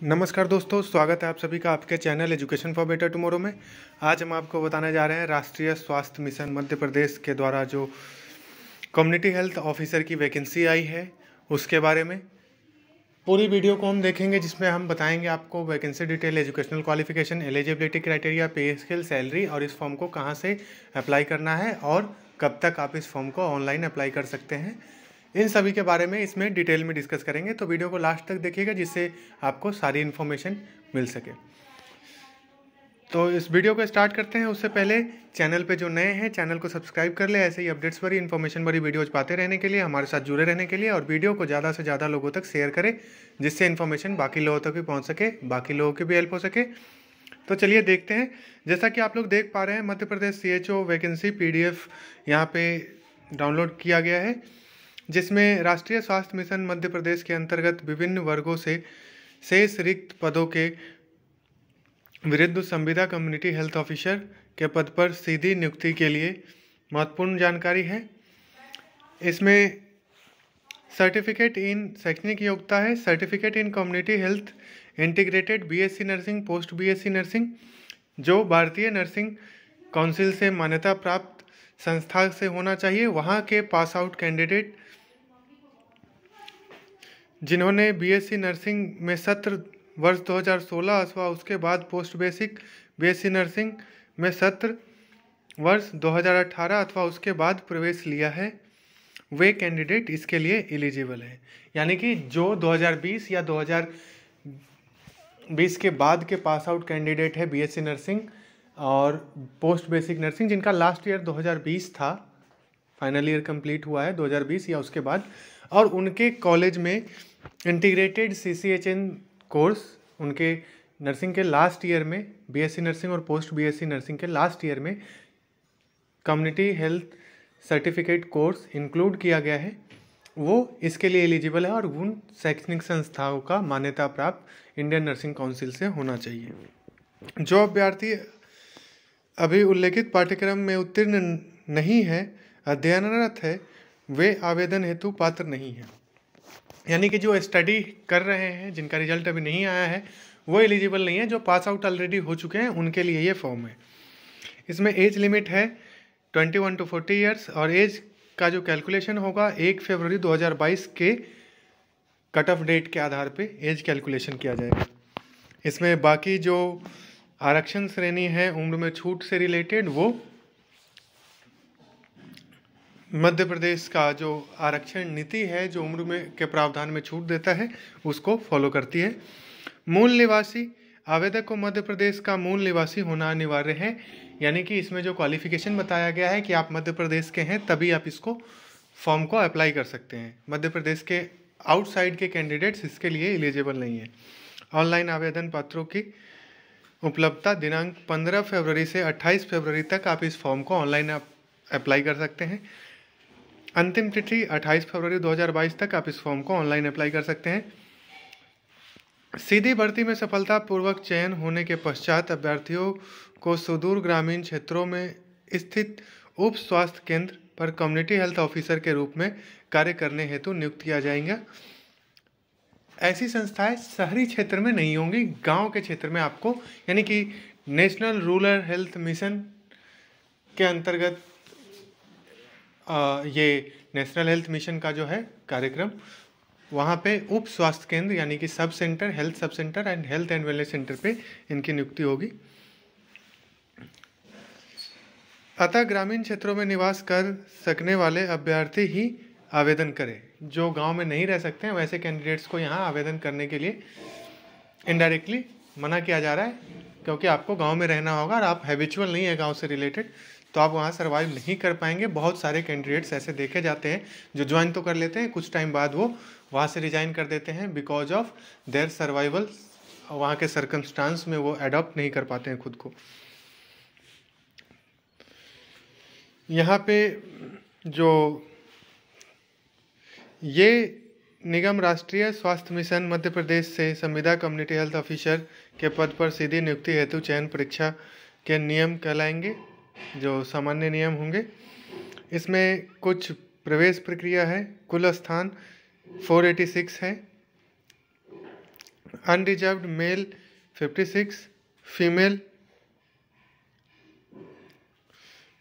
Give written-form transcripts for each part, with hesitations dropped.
नमस्कार दोस्तों, स्वागत है आप सभी का आपके channel education for better tomorrow में। आज हम आपको बताने जा रहे हैं राष्ट्रीय स्वास्थ्य मिशन मध्य प्रदेश के द्वारा जो कम्युनिटी हेल्थ ऑफिसर की वैकेंसी आई है उसके बारे में। पूरी वीडियो को हम देखेंगे जिसमें हम बताएंगे आपको vacancy detail, educational qualification, eligibility criteria, पे स्केल, सैलरी और इस फॉर्म को कहाँ से अप्लाई करना है और कब तक आप इस फॉर्म को ऑनलाइन अप्लाई कर सकते हैं। इन सभी के बारे में इसमें डिटेल में डिस्कस करेंगे, तो वीडियो को लास्ट तक देखिएगा जिससे आपको सारी इन्फॉर्मेशन मिल सके। तो इस वीडियो को स्टार्ट करते हैं। उससे पहले चैनल पे जो नए हैं चैनल को सब्सक्राइब कर ले, ऐसे ही अपडेट्स भरी, इन्फॉर्मेशन भरी वीडियोज पाते रहने के लिए, हमारे साथ जुड़े रहने के लिए, और वीडियो को ज़्यादा से ज़्यादा लोगों तक शेयर करें जिससे इन्फॉर्मेशन बाकी लोगों तक भी पहुँच सके, बाकी लोगों की भी हेल्प हो सके। तो चलिए देखते हैं। जैसा कि आप लोग देख पा रहे हैं, Madhya Pradesh CHO vacancy PDF यहाँ पे डाउनलोड किया गया है, जिसमें राष्ट्रीय स्वास्थ्य मिशन मध्य प्रदेश के अंतर्गत विभिन्न वर्गों से शेष रिक्त पदों के विरुद्ध संविदा कम्युनिटी हेल्थ ऑफिसर के पद पर सीधी नियुक्ति के लिए महत्वपूर्ण जानकारी है। इसमें सर्टिफिकेट इन शैक्षणिक योग्यता है, certificate in community health integrated BSc nursing, post BSc nursing, जो भारतीय नर्सिंग काउंसिल से मान्यता प्राप्त संस्था से होना चाहिए। वहाँ के पास आउट कैंडिडेट जिन्होंने BSc नर्सिंग में सत्र वर्ष 2016 अथवा उसके बाद पोस्ट बेसिक BSc नर्सिंग में सत्र वर्ष 2018 अथवा उसके बाद प्रवेश लिया है, वे कैंडिडेट इसके लिए एलिजिबल है। यानी कि जो 2020 या 2020 के बाद के पास आउट कैंडिडेट है BSc नर्सिंग और पोस्ट बेसिक नर्सिंग, जिनका लास्ट ईयर 2020 था, फाइनल ईयर कंप्लीट हुआ है 2020 या उसके बाद, और उनके कॉलेज में इंटीग्रेटेड CCHN कोर्स, उनके नर्सिंग के लास्ट ईयर में BSc नर्सिंग और पोस्ट BSc नर्सिंग के लास्ट ईयर में community health certificate course include किया गया है, वो इसके लिए एलिजिबल है और उन शैक्षणिक संस्थाओं का मान्यता प्राप्त इंडियन नर्सिंग काउंसिल से होना चाहिए। जो अभ्यर्थी अभी उल्लेखित पाठ्यक्रम में उत्तीर्ण नहीं है, अध्ययनरत है, वे आवेदन हेतु पात्र नहीं है। यानी कि जो स्टडी कर रहे हैं, जिनका रिजल्ट अभी नहीं आया है, वो एलिजिबल नहीं है। जो पास आउट ऑलरेडी हो चुके हैं उनके लिए ये फॉर्म है। इसमें एज लिमिट है 21 to 40 ईयर्स और एज का जो कैलकुलेशन होगा 1 फरवरी 2022 के कट ऑफ डेट के आधार पे एज कैलकुलेशन किया जाएगा। इसमें बाकी जो आरक्षण श्रेणी है उम्र में छूट से रिलेटेड, वो मध्य प्रदेश का जो आरक्षण नीति है जो उम्र में के प्रावधान में छूट देता है उसको फॉलो करती है। मूल निवासी आवेदक को मध्य प्रदेश का मूल निवासी होना अनिवार्य है। यानी कि इसमें जो क्वालिफिकेशन बताया गया है कि आप मध्य प्रदेश के हैं तभी आप इसको फॉर्म को अप्लाई कर सकते हैं। मध्य प्रदेश के आउटसाइड के कैंडिडेट्स इसके लिए एलिजिबल नहीं है। ऑनलाइन आवेदन पत्रों की उपलब्धता दिनांक 15 फरवरी से 28 फरवरी तक आप इस फॉर्म को ऑनलाइन अप्लाई कर सकते हैं। अंतिम तिथि 28 फरवरी 2022 तक आप इस फॉर्म को ऑनलाइन अप्लाई कर सकते हैं। सीधी भर्ती में सफलतापूर्वक चयन होने के पश्चात अभ्यर्थियों को सुदूर ग्रामीण क्षेत्रों में स्थित उप स्वास्थ्य केंद्र पर कम्युनिटी हेल्थ ऑफिसर के रूप में कार्य करने हेतु नियुक्त किया जाएगा। ऐसी संस्थाएं शहरी क्षेत्र में नहीं होंगी, गांव के क्षेत्र में आपको, यानी कि नेशनल रूरल हेल्थ मिशन के अंतर्गत ये नेशनल हेल्थ मिशन का जो है कार्यक्रम, वहाँ पे उप स्वास्थ्य केंद्र यानी कि sub centre, health sub centre and health and wellness centre पे इनकी नियुक्ति होगी। अतः ग्रामीण क्षेत्रों में निवास कर सकने वाले अभ्यर्थी ही आवेदन करें। जो गांव में नहीं रह सकते हैं वैसे कैंडिडेट्स को यहाँ आवेदन करने के लिए इनडायरेक्टली मना किया जा रहा है, क्योंकि आपको गांव में रहना होगा और आप हैबिचुअल नहीं है गांव से रिलेटेड, तो आप वहाँ सर्वाइव नहीं कर पाएंगे। बहुत सारे कैंडिडेट्स ऐसे देखे जाते हैं जो ज्वाइन तो कर लेते हैं, कुछ टाइम बाद वो वहाँ से रिजाइन कर देते हैं बिकॉज ऑफ देयर सर्वाइवल, वहाँ के सर्कमस्टांस में वो अडॉप्ट नहीं कर पाते हैं खुद को। यहाँ पे जो ये निगम राष्ट्रीय स्वास्थ्य मिशन मध्य प्रदेश से संविदा कम्युनिटी हेल्थ ऑफिसर के पद पर सीधी नियुक्ति हेतु चयन परीक्षा के नियम कहलाएंगे, जो सामान्य नियम होंगे। इसमें कुछ प्रवेश प्रक्रिया है। कुल स्थान 486 है। अनरिजर्व्ड मेल 56, फीमेल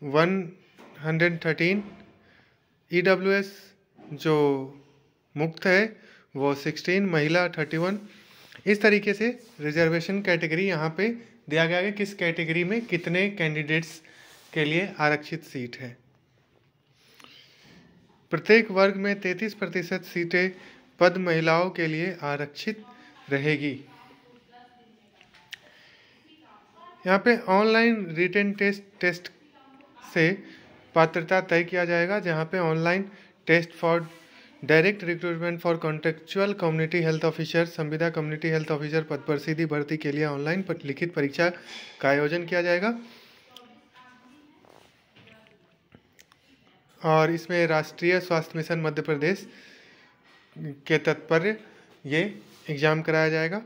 113, EWS जो मुक्त है वो 16, महिला 31। इस तरीके से रिजर्वेशन कैटेगरी यहाँ पे दिया गया है, किस कैटेगरी में कितने कैंडिडेट्स के लिए आरक्षित सीट है। प्रत्येक वर्ग में 33% सीटें पद महिलाओं के लिए आरक्षित रहेगी। यहाँ पे ऑनलाइन रिटन टेस्ट से पात्रता तय किया जाएगा, जहाँ पे online test for direct recruitment for contractual community health officer, संविदा कम्युनिटी हेल्थ ऑफिसर पद पर सीधी भर्ती के लिए ऑनलाइन लिखित परीक्षा का आयोजन किया जाएगा। और इसमें राष्ट्रीय स्वास्थ्य मिशन मध्य प्रदेश के तत्पर्य ये एग्ज़ाम कराया जाएगा।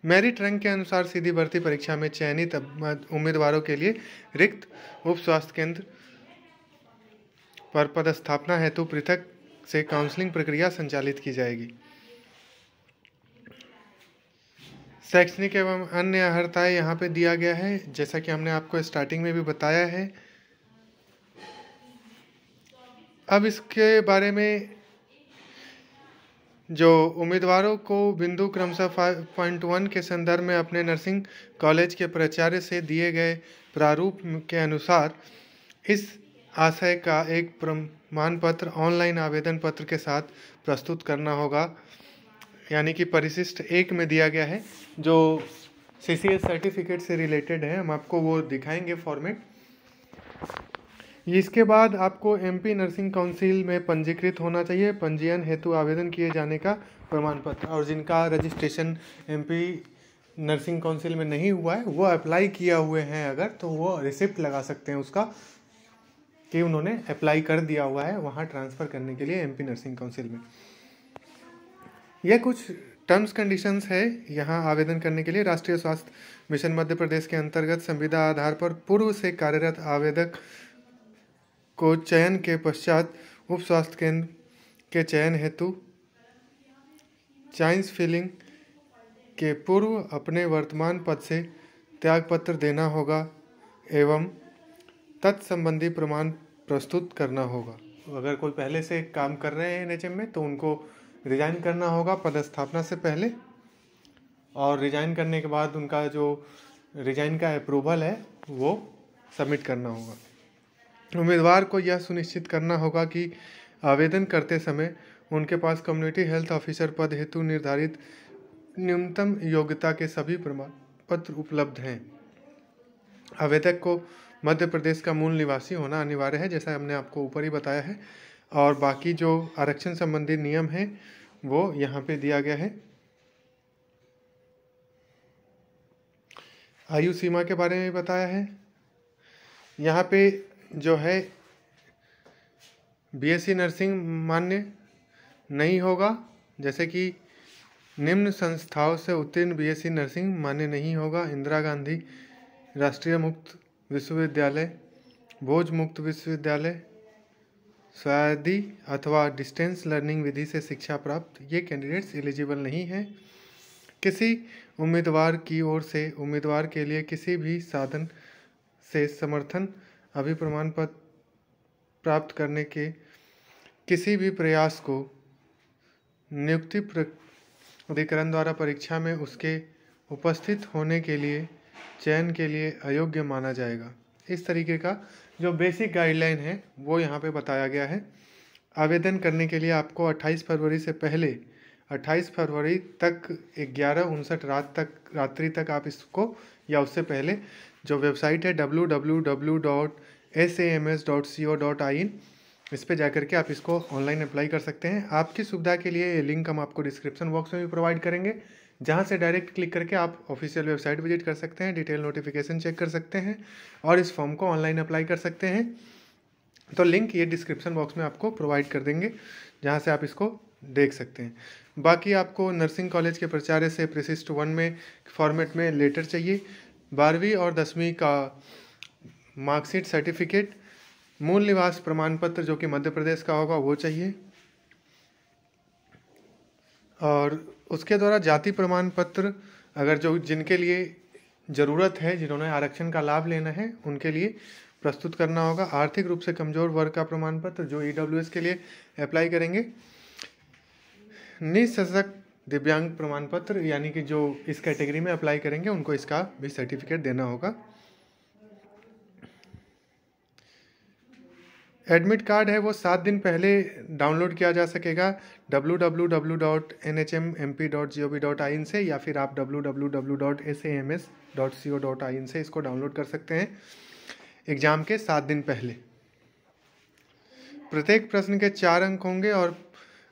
मेरिट रैंक के अनुसार सीधी भर्ती परीक्षा में चयनित उम्मीदवारों के लिए रिक्त उप स्वास्थ्य केंद्र पर पदस्थापना हेतु पृथक से काउंसलिंग प्रक्रिया संचालित की जाएगी। शैक्षणिक एवं अन्य अर्हताएं यहाँ पे दिया गया है, जैसा कि हमने आपको स्टार्टिंग में भी बताया है। अब इसके बारे में जो उम्मीदवारों को बिंदु क्रमशः 5.1 के संदर्भ में अपने नर्सिंग कॉलेज के प्राचार्य से दिए गए प्रारूप के अनुसार इस आशय का एक प्रमाण पत्र ऑनलाइन आवेदन पत्र के साथ प्रस्तुत करना होगा, यानी कि परिशिष्ट 1 में दिया गया है जो CCS सर्टिफिकेट से रिलेटेड है। हम आपको वो दिखाएंगे फॉर्मेट। इसके बाद आपको MP नर्सिंग काउंसिल में पंजीकृत होना चाहिए, पंजीयन हेतु आवेदन किए जाने का प्रमाण पत्र। और जिनका रजिस्ट्रेशन MP नर्सिंग काउंसिल में नहीं हुआ है वो अप्लाई किया हुए हैं अगर, तो वो रिसिप्ट लगा सकते हैं उसका कि उन्होंने अप्लाई कर दिया हुआ है वहाँ ट्रांसफ़र करने के लिए MP नर्सिंग काउंसिल में। यह कुछ टर्म्स कंडीशंस है यहाँ आवेदन करने के लिए। राष्ट्रीय स्वास्थ्य मिशन मध्य प्रदेश के अंतर्गत संविदा आधार पर पूर्व से कार्यरत आवेदक को चयन के पश्चात उप स्वास्थ्य केंद्र के चयन हेतु चॉइस फिलिंग के पूर्व अपने वर्तमान पद से त्यागपत्र देना होगा एवं तत्संबंधी प्रमाण प्रस्तुत करना होगा। अगर कोई पहले से काम कर रहे हैं NHM में तो उनको रिजाइन करना होगा पदस्थापना से पहले, और रिजाइन करने के बाद उनका जो रिजाइन का अप्रूवल है वो सबमिट करना होगा। उम्मीदवार को यह सुनिश्चित करना होगा कि आवेदन करते समय उनके पास कम्युनिटी हेल्थ ऑफिसर पद हेतु निर्धारित न्यूनतम योग्यता के सभी प्रमाण पत्र उपलब्ध हैं। आवेदक को मध्य प्रदेश का मूल निवासी होना अनिवार्य है, जैसा हमने आपको ऊपर ही बताया है। और बाकी जो आरक्षण संबंधी नियम है वो यहाँ पे दिया गया है। आयु सीमा के बारे में बताया है। यहाँ पे जो है BSc नर्सिंग मान्य नहीं होगा, जैसे कि निम्न संस्थाओं से उत्तीर्ण BSc नर्सिंग मान्य नहीं होगा: इंदिरा गांधी राष्ट्रीय मुक्त विश्वविद्यालय, भोज मुक्त विश्वविद्यालय, स्वायत्ती अथवा डिस्टेंस लर्निंग विधि से शिक्षा प्राप्त, ये कैंडिडेट्स एलिजिबल नहीं हैं। किसी उम्मीदवार की ओर से उम्मीदवार के लिए किसी भी साधन से समर्थन अभिप्रमाण पत्र प्राप्त करने के किसी भी प्रयास को नियुक्ति प्राधिकरण द्वारा परीक्षा में उसके उपस्थित होने के लिए चयन के लिए अयोग्य माना जाएगा। इस तरीके का जो बेसिक गाइडलाइन है वो यहाँ पे बताया गया है। आवेदन करने के लिए आपको 28 फरवरी से पहले 28 फरवरी तक 11:59 रात्रि तक आप इसको, या उससे पहले जो वेबसाइट है www.sams.co.in, इस पे जाकर के आप इसको ऑनलाइन अप्लाई कर सकते हैं। आपकी सुविधा के लिए ये लिंक हम आपको डिस्क्रिप्शन बॉक्स में भी प्रोवाइड करेंगे, जहां से डायरेक्ट क्लिक करके आप ऑफिशियल वेबसाइट विजिट कर सकते हैं, डिटेल नोटिफिकेशन चेक कर सकते हैं और इस फॉर्म को ऑनलाइन अप्लाई कर सकते हैं। तो लिंक ये डिस्क्रिप्शन बॉक्स में आपको प्रोवाइड कर देंगे, जहां से आप इसको देख सकते हैं। बाकी आपको नर्सिंग कॉलेज के प्राचार्य से प्रशिष्ट 1 में फॉर्मेट में लेटर चाहिए, 12वीं और 10वीं का मार्कशीट सर्टिफिकेट, मूल निवास प्रमाण पत्र जो कि मध्य प्रदेश का होगा वो चाहिए, और उसके द्वारा जाति प्रमाण पत्र अगर जो जिनके लिए ज़रूरत है, जिन्होंने आरक्षण का लाभ लेना है, उनके लिए प्रस्तुत करना होगा। आर्थिक रूप से कमज़ोर वर्ग का प्रमाण पत्र जो ईडब्ल्यूएस के लिए अप्लाई करेंगे। निःसशक्त दिव्यांग प्रमाण पत्र यानी कि जो इस कैटेगरी में अप्लाई करेंगे उनको इसका भी सर्टिफिकेट देना होगा। एडमिट कार्ड है वो 7 दिन पहले डाउनलोड किया जा सकेगा www.nhmmp.gov.in से, या फिर आप www.sams.co.in से इसको डाउनलोड कर सकते हैं एग्ज़ाम के 7 दिन पहले। प्रत्येक प्रश्न के 4 अंक होंगे और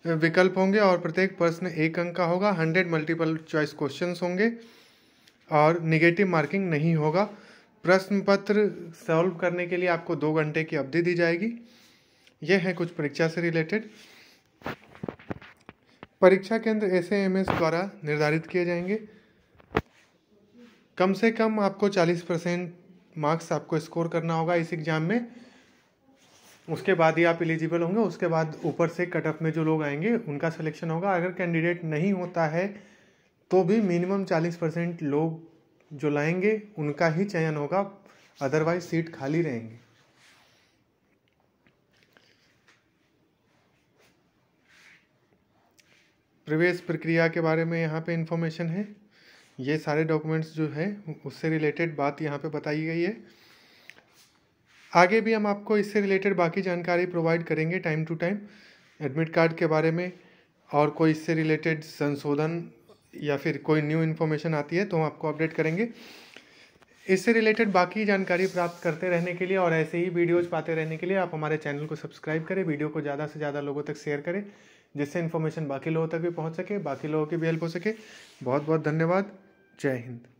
विकल्प होंगे और प्रत्येक प्रश्न 1 अंक का होगा। 100 मल्टीपल चॉइस क्वेश्चंस होंगे और निगेटिव मार्किंग नहीं होगा। प्रश्न पत्र सॉल्व करने के लिए आपको 2 घंटे की अवधि दी जाएगी। यह है कुछ परीक्षा से रिलेटेड। परीक्षा केंद्र एसएएमएस द्वारा निर्धारित किए जाएंगे। कम से कम आपको 40% मार्क्स आपको स्कोर करना होगा इस एग्ज़ाम में। उसके बाद ही आप एलिजिबल होंगे। उसके बाद ऊपर से कट ऑफ में जो लोग आएंगे उनका सिलेक्शन होगा। अगर कैंडिडेट नहीं होता है तो भी मिनिमम 40% लोग जो लाएंगे उनका ही चयन होगा, अदरवाइज सीट खाली रहेंगी। प्रवेश प्रक्रिया के बारे में यहाँ पे इंफॉर्मेशन है। ये सारे डॉक्यूमेंट्स जो है उससे रिलेटेड बात यहाँ पे बताई गई है। आगे भी हम आपको इससे रिलेटेड बाकी जानकारी प्रोवाइड करेंगे time to time. Admit card के बारे में और कोई इससे रिलेटेड संशोधन या फिर कोई न्यू इन्फॉर्मेशन आती है तो हम आपको अपडेट करेंगे। इससे रिलेटेड बाकी जानकारी प्राप्त करते रहने के लिए और ऐसे ही वीडियोज़ पाते रहने के लिए आप हमारे चैनल को सब्सक्राइब करें, वीडियो को ज़्यादा से ज़्यादा लोगों तक शेयर करें, जिससे इन्फॉर्मेशन बाकी लोगों तक भी पहुंच सके, बाकी लोगों की भी हेल्प हो सके। बहुत बहुत धन्यवाद। जय हिंद।